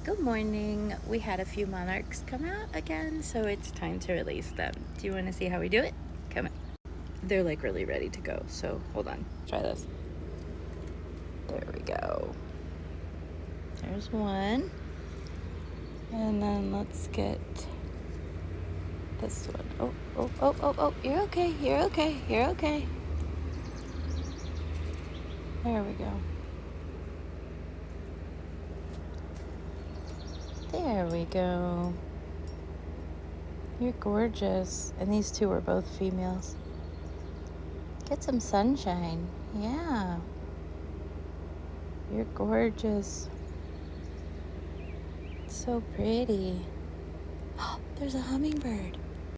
Good morning. We had a few monarchs come out again, so it's time to release them. Do you want to see how we do it? Come on. They're like really ready to go, so hold on. Try this. There we go. There's one. And then let's get this one. Oh. You're okay. You're okay. You're okay. There we go. There we go. You're gorgeous. And these two are both females. Get some sunshine. Yeah. You're gorgeous. So pretty. Oh, there's a hummingbird.